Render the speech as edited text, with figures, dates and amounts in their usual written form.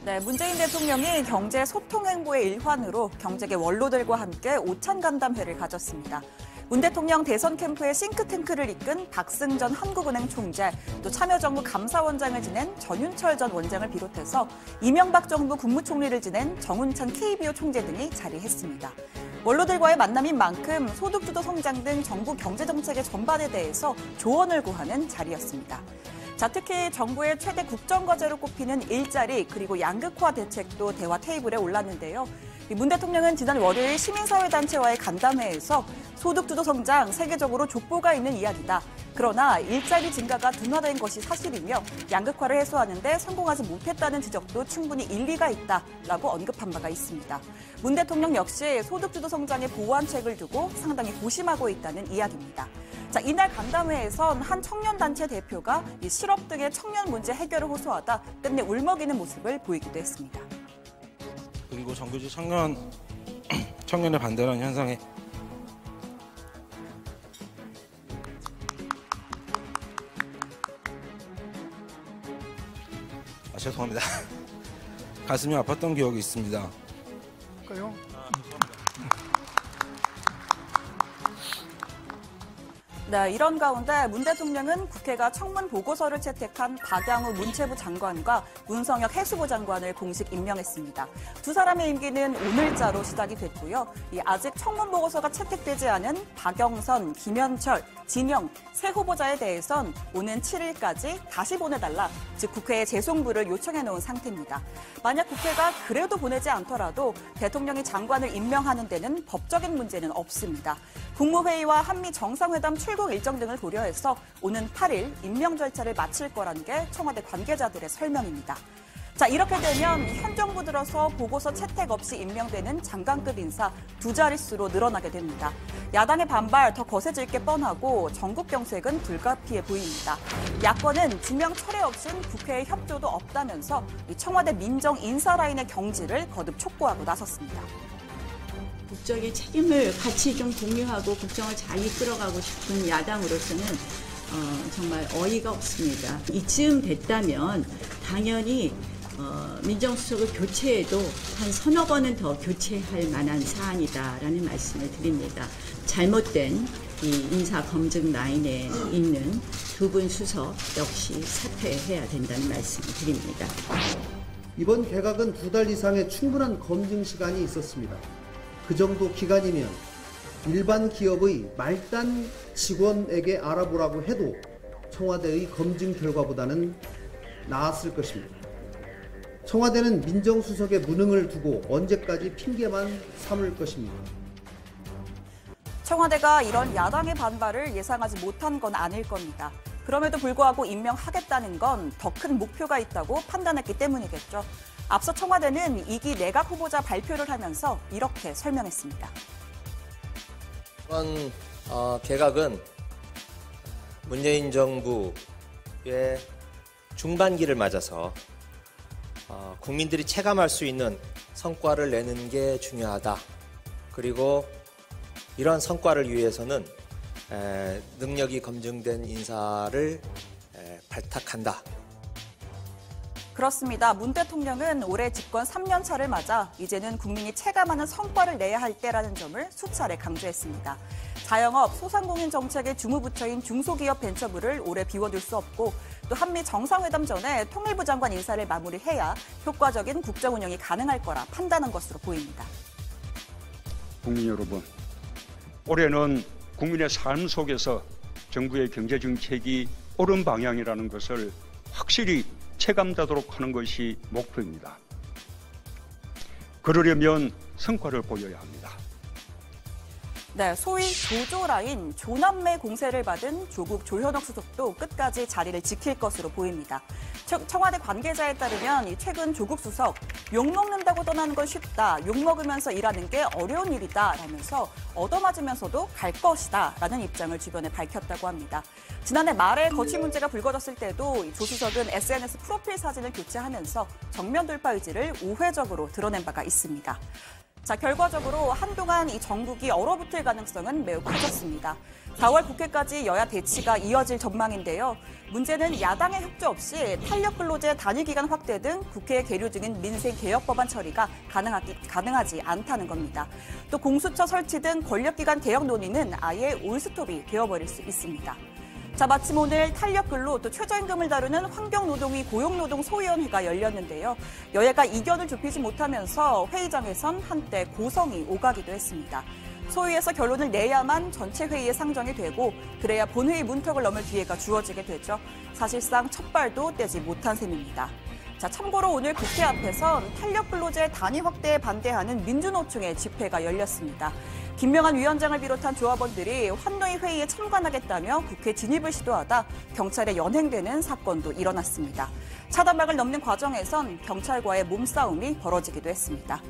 네, 문재인 대통령이 경제 소통 행보의 일환으로 경제계 원로들과 함께 오찬 간담회를 가졌습니다. 문 대통령 대선 캠프의 싱크탱크를 이끈 박승전 한국은행 총재, 또 참여정부 감사원장을 지낸 전윤철 전 원장을 비롯해서 이명박 정부 국무총리를 지낸 정운찬 KBO 총재 등이 자리했습니다. 원로들과의 만남인 만큼 소득주도 성장 등 정부 경제정책의 전반에 대해서 조언을 구하는 자리였습니다. 자, 특히 정부의 최대 국정과제로 꼽히는 일자리 그리고 양극화 대책도 대화 테이블에 올랐는데요. 문 대통령은 지난 월요일 시민사회단체와의 간담회에서 소득주도 성장 세계적으로 족보가 있는 이야기다. 그러나 일자리 증가가 둔화된 것이 사실이며 양극화를 해소하는 데 성공하지 못했다는 지적도 충분히 일리가 있다라고 언급한 바가 있습니다. 문 대통령 역시 소득주도 성장에 보완책을 두고 상당히 고심하고 있다는 이야기입니다. 자, 이날 간담회에선 한 청년단체 대표가 이 실업 등의 청년 문제 해결을 호소하다 끝내 울먹이는 모습을 보이기도 했습니다. 그리고 정규직 청년의 반대라는 현상에 죄송합니다. 가슴이 아팠던 기억이 있습니다. 그래요? 네, 이런 가운데 문 대통령은 국회가 청문 보고서를 채택한 박양우 문체부 장관과 문성혁 해수부 장관을 공식 임명했습니다. 두 사람의 임기는 오늘자로 시작이 됐고요. 아직 청문 보고서가 채택되지 않은 박영선, 김현철, 진영 세 후보자에 대해선 오는 7일까지 다시 보내달라, 즉 국회에 재송부를 요청해 놓은 상태입니다. 만약 국회가 그래도 보내지 않더라도 대통령이 장관을 임명하는 데는 법적인 문제는 없습니다. 국무회의와 한미 정상회담 출국 일정 등을 고려해서 오는 8일 임명 절차를 마칠 거라는 게 청와대 관계자들의 설명입니다. 자, 이렇게 되면 현 정부 들어서 보고서 채택 없이 임명되는 장관급 인사 두 자릿수로 늘어나게 됩니다. 야당의 반발 더 거세질 게 뻔하고 전국 경색은 불가피해 보입니다. 야권은 지명 철회 없인 국회의 협조도 없다면서 청와대 민정 인사 라인의 경지를 거듭 촉구하고 나섰습니다. 국정의 책임을 같이 좀 공유하고 국정을 잘 이끌어가고 싶은 야당으로서는 정말 어이가 없습니다. 이쯤 됐다면 당연히 민정수석을 교체해도 한 서너 번은 더 교체할 만한 사안이다라는 말씀을 드립니다. 잘못된 이 인사 검증 라인에 있는 두 분 수석 역시 사퇴해야 된다는 말씀을 드립니다. 이번 개각은 2달 이상의 충분한 검증 시간이 있었습니다. 그 정도 기간이면 일반 기업의 말단 직원에게 알아보라고 해도 청와대의 검증 결과보다는 나았을 것입니다. 청와대는 민정수석의 무능을 두고 언제까지 핑계만 삼을 것입니다. 청와대가 이런 야당의 반발을 예상하지 못한 건 아닐 겁니다. 그럼에도 불구하고 임명하겠다는 건 더 큰 목표가 있다고 판단했기 때문이겠죠. 앞서 청와대는 2기 내각 후보자 발표를 하면서 이렇게 설명했습니다. 이번 개각은 문재인 정부의 중반기를 맞아서 국민들이 체감할 수 있는 성과를 내는 게 중요하다. 그리고 이러한 성과를 위해서는 능력이 검증된 인사를 발탁한다. 그렇습니다. 문 대통령은 올해 집권 3년 차를 맞아 이제는 국민이 체감하는 성과를 내야 할 때라는 점을 수차례 강조했습니다. 자영업, 소상공인 정책의 주무부처인 중소기업 벤처부를 오래 비워둘 수 없고 또 한미 정상회담 전에 통일부 장관 인사를 마무리해야 효과적인 국정 운영이 가능할 거라 판단한 것으로 보입니다. 국민 여러분, 올해는 국민의 삶 속에서 정부의 경제정책이 옳은 방향이라는 것을 확실히 체감되도록 하는 것이 목표입니다. 그러려면 성과를 보여야 합니다. 네, 소위 조조라인 조남매 공세를 받은 조국 조현옥 수석도 끝까지 자리를 지킬 것으로 보입니다. 청와대 관계자에 따르면 최근 조국 수석 욕먹는다고 떠나는 건 쉽다, 욕먹으면서 일하는 게 어려운 일이다 라면서 얻어맞으면서도 갈 것이다 라는 입장을 주변에 밝혔다고 합니다. 지난해 말에 거취 문제가 불거졌을 때도 조 수석은 SNS 프로필 사진을 교체하면서 정면 돌파 의지를 우회적으로 드러낸 바가 있습니다. 자, 결과적으로 한동안 이 정국이 얼어붙을 가능성은 매우 커졌습니다. 4월 국회까지 여야 대치가 이어질 전망인데요. 문제는 야당의 협조 없이 탄력근로제 단위기간 확대 등 국회에 계류 중인 민생개혁법안 처리가 가능하지 않다는 겁니다. 또 공수처 설치 등 권력기관 개혁 논의는 아예 올스톱이 되어버릴 수 있습니다. 자, 마침 오늘 탄력근로 또 최저임금을 다루는 환경노동위 고용노동소위원회가 열렸는데요. 여야가 이견을 좁히지 못하면서 회의장에선 한때 고성이 오가기도 했습니다. 소위에서 결론을 내야만 전체 회의에 상정이 되고 그래야 본회의 문턱을 넘을 기회가 주어지게 되죠. 사실상 첫 발도 떼지 못한 셈입니다. 자, 참고로 오늘 국회 앞에선 탄력근로제 단위 확대에 반대하는 민주노총의 집회가 열렸습니다. 김명한 위원장을 비롯한 조합원들이 환노위 회의에 참관하겠다며 국회 진입을 시도하다 경찰에 연행되는 사건도 일어났습니다. 차단막을 넘는 과정에선 경찰과의 몸싸움이 벌어지기도 했습니다.